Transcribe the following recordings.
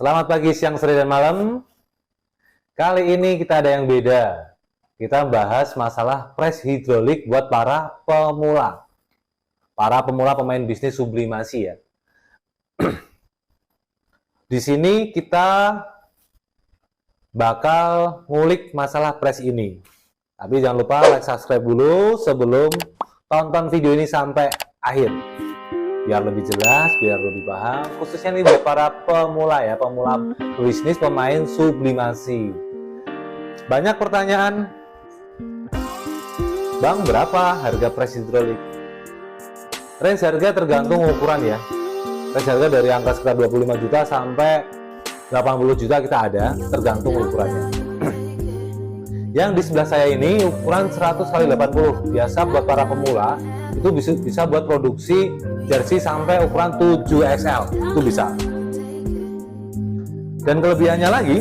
Selamat pagi, siang, sore, dan malam. Kali ini kita ada yang beda. Kita bahas masalah press hidrolik buat para pemula. Para pemula pemain bisnis sublimasi ya. Di sini kita bakal ngulik masalah press ini. Tapi jangan lupa like, subscribe dulu sebelum tonton video ini sampai akhir. Biar lebih jelas, biar lebih paham. Khususnya nih buat para pemula ya, pemula bisnis pemain sublimasi. Banyak pertanyaan, Bang, berapa harga press hidrolik? Range harga tergantung ukuran ya. Range harga dari angka sekitar 25 juta sampai 80 juta kita ada, tergantung ukurannya. Yang di sebelah saya ini ukuran 100x80. Biasa buat para pemula itu bisa buat produksi jersey sampai ukuran 7XL, itu bisa. Dan kelebihannya lagi,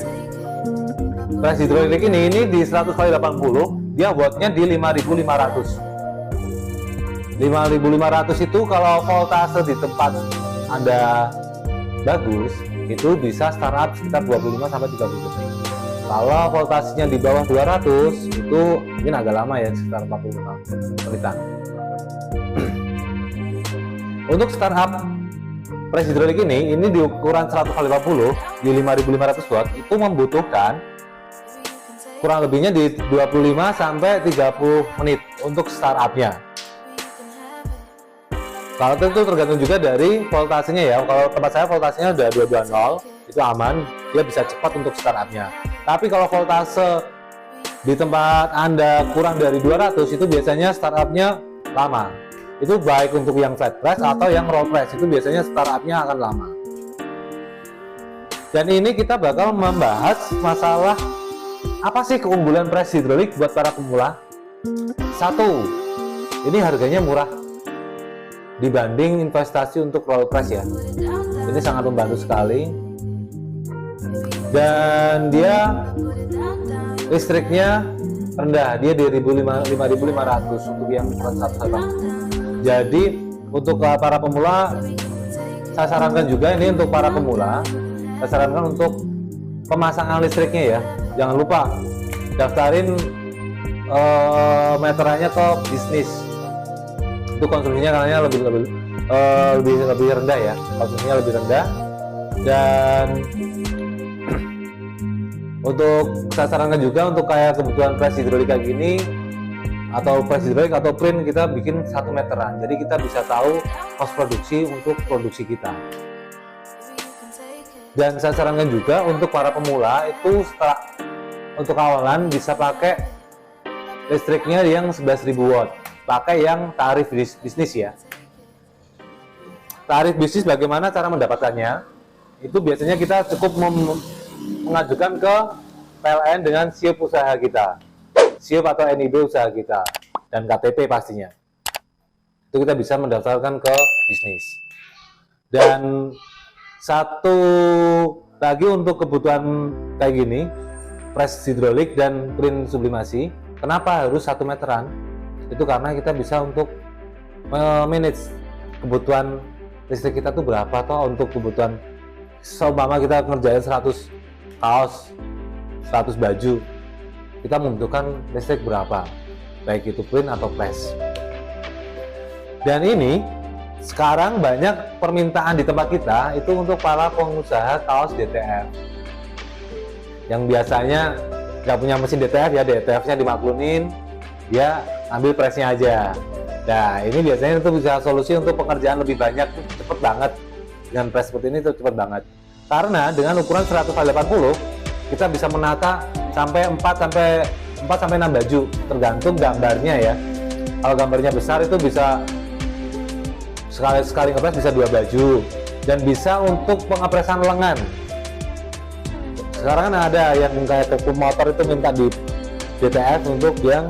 press hidrolik ini di 100x80 dia wattnya di 5500. 5500 itu kalau voltase di tempat Anda bagus itu bisa startup sekitar 25-30 detik. Kalau voltasenya di bawah 200 itu mungkin agak lama ya, sekitar 45 menitan. Untuk startup press hidrolik ini di ukuran 100x50 di 5500 watt itu membutuhkan kurang lebihnya di 25 sampai 30 menit untuk startupnya. Kalau itu tergantung juga dari voltasenya ya. Kalau tempat saya voltasenya udah 220, itu aman, dia bisa cepat untuk startupnya. Tapi kalau voltase di tempat Anda kurang dari 200 itu biasanya startupnya lama. Itu baik untuk yang flat press atau yang roll press, itu biasanya startupnya akan lama. Dan ini kita bakal membahas masalah apa sih keunggulan press hidrolik buat para pemula. Satu, ini harganya murah dibanding investasi untuk roll press ya. Ini sangat membantu sekali. Dan dia listriknya rendah, dia di 5500 untuk yang 100. Jadi untuk para pemula saya sarankan juga ini untuk para pemula, saya sarankan untuk pemasangan listriknya ya. Jangan lupa daftarin meterannya ke bisnis. Itu konsumsinya katanya lebih rendah ya, konsumsinya lebih rendah. Dan untuk saya sarankan juga untuk kayak kebutuhan press hidrolik kayak gini, atau press hidrolik atau print, kita bikin 1 meteran, jadi kita bisa tahu kos produksi untuk produksi kita. Dan saya sarankan juga untuk para pemula itu untuk awalan bisa pakai listriknya yang 11.000 watt, pakai yang tarif bisnis ya. Tarif bisnis bagaimana cara mendapatkannya? Itu biasanya kita cukup mengajukan ke PLN dengan SIOP usaha kita, SIOP atau NIB usaha kita, dan KTP pastinya. Itu kita bisa mendaftarkan ke bisnis. Dan satu lagi untuk kebutuhan kayak gini, press hidrolik dan print sublimasi, kenapa harus 1 meteran? Itu karena kita bisa untuk manage kebutuhan listrik kita tuh berapa toh untuk kebutuhan. Seumpama kita ngerjain 100 kaos, 100 baju, kita membutuhkan listrik berapa, baik itu print atau press. Dan ini sekarang banyak permintaan di tempat kita itu untuk para pengusaha kaos DTF yang biasanya nggak punya mesin DTF ya, DTF-nya dimaklumin, dia ambil pressnya aja. Nah ini biasanya itu bisa solusi untuk pekerjaan lebih banyak, cepet banget. Dengan press seperti ini tuh cepet banget, karena dengan ukuran 100x80 kita bisa menata sampai 4 sampai 6 baju, tergantung gambarnya ya. Kalau gambarnya besar itu bisa sekali ngepres bisa 2 baju, dan bisa untuk pengepresan lengan. Sekarang kan ada yang kayak toko motor itu minta di DTF untuk yang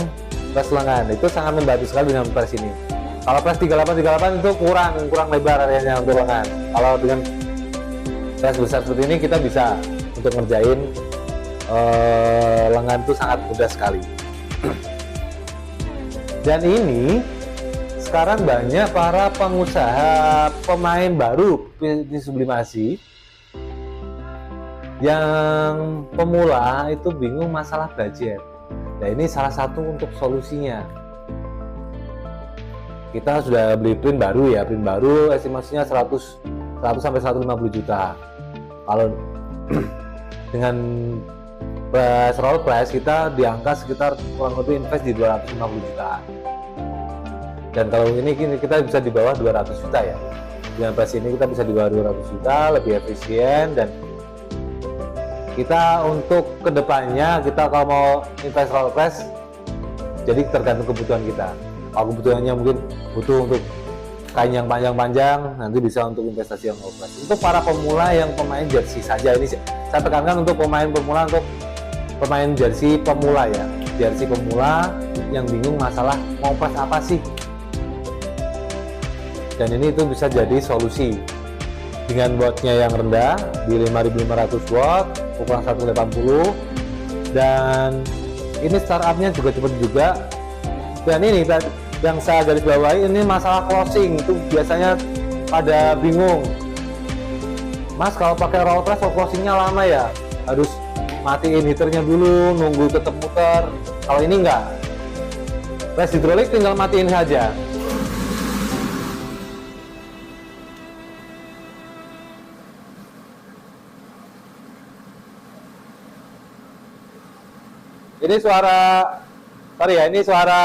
press lengan, itu sangat membantu sekali dengan press ini. Kalau press 38 itu kurang lebar areanya untuk lengan. Kalau dengan press besar seperti ini kita bisa untuk ngerjain lengan itu sangat mudah sekali. Dan ini sekarang banyak para pengusaha pemain baru di sublimasi yang pemula itu bingung masalah budget. Nah, ini salah satu untuk solusinya. Kita sudah beli print baru ya, print baru estimasinya 100 sampai 150 juta. Kalau dengan roll price kita di angka sekitar kurang lebih invest di 250 juta. Dan kalau ini kita bisa di bawah 200 juta ya. Dengan price ini kita bisa di bawah 200 juta, lebih efisien. Dan kita untuk kedepannya kita kalau mau invest roll price, jadi tergantung kebutuhan kita. Kalau kebutuhannya mungkin butuh untuk kain yang panjang-panjang, nanti bisa untuk investasi yang roll price. Untuk para pemula yang pemain jersey saja, ini saya tekankan untuk pemain pemula, untuk pemain jersey pemula ya, jersey pemula yang bingung masalah mau price apa sih. Dan ini itu bisa jadi solusi dengan wattnya yang rendah di 5500 watt, ukuran 180, dan ini startupnya juga cepat juga. Dan ini yang saya garis bawahi, ini masalah closing itu biasanya pada bingung, Mas kalau pakai roll press closingnya lama ya, harus matiin heaternya dulu, nunggu tetap muter. Kalau ini enggak, press hidrolik tinggal matiin saja. Ini ini suara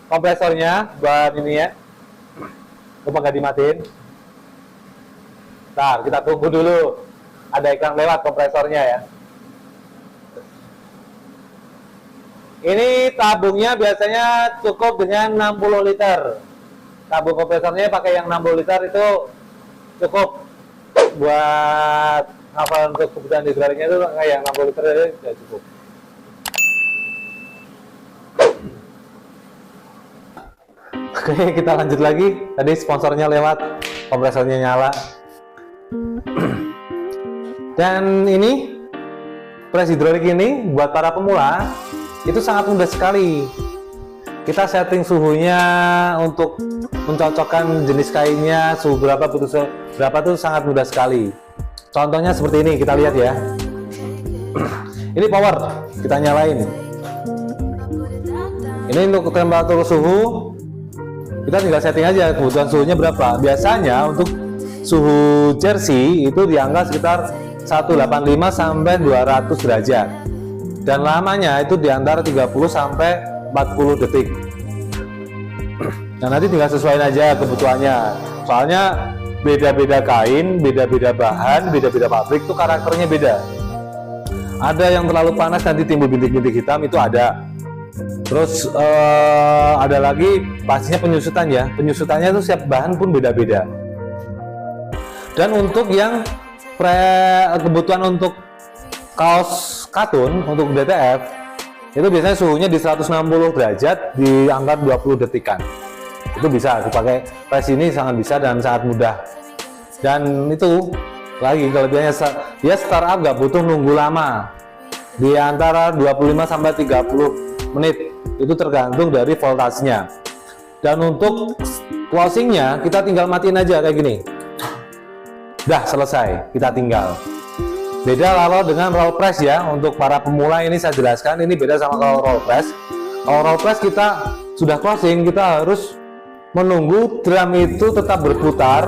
kompresornya buat ini ya. Coba nggak dimatiin. Ntar kita tunggu dulu. Ada iklan lewat kompresornya ya. Ini tabungnya biasanya cukup dengan 60 liter. Tabung kompresornya pakai yang 60 liter itu cukup buat apa, untuk kebutuhan hidroliknya itu kayak yang 60 liter itu sudah cukup. Oke, kita lanjut lagi. Tadi sponsornya lewat, kompresornya nyala. Dan ini press hidrolik ini buat para pemula itu sangat mudah sekali. Kita setting suhunya untuk mencocokkan jenis kainnya, suhu berapa, putus berapa, itu sangat mudah sekali. Contohnya seperti ini, kita lihat ya. Ini power, kita nyalain. Ini untuk temperatur suhu, kita tinggal setting aja kebutuhan suhunya berapa. Biasanya untuk suhu jersey itu di angka sekitar 185 sampai 200 derajat. Dan lamanya itu di antara 30 sampai 40 detik. Nah, nanti tinggal sesuaiin aja kebutuhannya. Soalnya beda-beda kain, beda-beda bahan, beda-beda pabrik itu karakternya beda. Ada yang terlalu panas nanti timbul bintik-bintik hitam, itu ada. Terus ada lagi pastinya penyusutan ya. Penyusutannya itu setiap bahan pun beda-beda. Dan untuk yang kebutuhan untuk kaos katun untuk DTF itu biasanya suhunya di 160 derajat di angka 20 detikan. Itu bisa dipakai, press ini sangat bisa dan sangat mudah. Dan itu lagi kelebihannya ya, startup nggak butuh nunggu lama, di antara 25 sampai 30 menit, itu tergantung dari voltasenya. Dan untuk closingnya kita tinggal matiin aja kayak gini, dah selesai, kita tinggal. Beda kalau dengan roll press ya. Untuk para pemula ini saya jelaskan, ini beda sama kalau roll press. Kalau roll press kita sudah closing, kita harus menunggu drum itu tetap berputar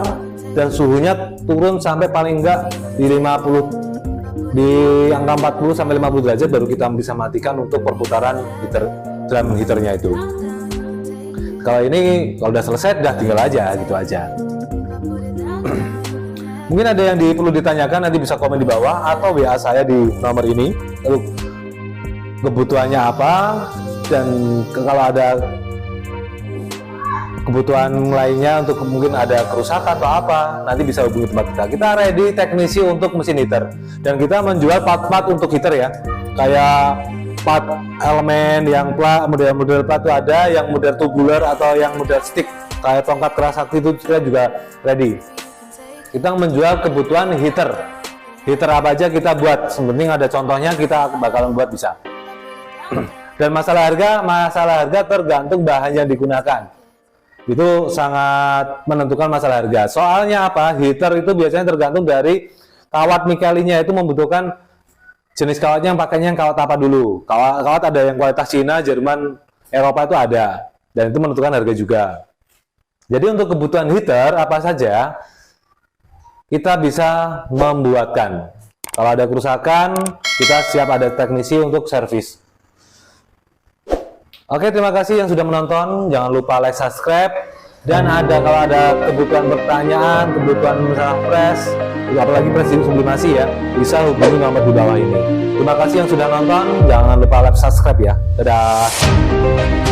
dan suhunya turun sampai paling enggak di 50, di angka 40 sampai 50 derajat, baru kita bisa matikan untuk perputaran drum heaternya itu. Kalau ini kalau udah selesai, udah tinggal aja gitu aja. Mungkin ada yang perlu ditanyakan, nanti bisa komen di bawah atau WA saya di nomor ini. Lalu kebutuhannya apa, dan kalau ada kebutuhan lainnya untuk mungkin ada kerusakan atau apa, nanti bisa hubungi tempat kita. Kita ready teknisi untuk mesin heater, dan kita menjual part-part untuk heater ya, kayak part elemen yang model plat itu ada, yang model tubular atau yang model stick kayak tongkat keras sakti, itu kita juga ready. Kita menjual kebutuhan heater apa aja kita buat, sepenting ada contohnya kita bakalan buat bisa. Dan masalah harga tergantung bahan yang digunakan, itu sangat menentukan masalah harga. Soalnya apa, heater itu biasanya tergantung dari kawat Michelin-nya itu membutuhkan jenis kawatnya yang pakainya yang kawat apa dulu. Kawat ada yang kualitas Cina, Jerman, Eropa itu ada. Dan itu menentukan harga juga. Jadi untuk kebutuhan heater apa saja kita bisa membuatkan. Kalau ada kerusakan, kita siap ada teknisi untuk servis. Oke, terima kasih yang sudah menonton. Jangan lupa like, subscribe. Dan kalau ada kebutuhan pertanyaan, kebutuhan misalnya press, apalagi press sublimasi ya, bisa hubungi nomor di bawah ini. Terima kasih yang sudah nonton. Jangan lupa like, subscribe ya. Dadah.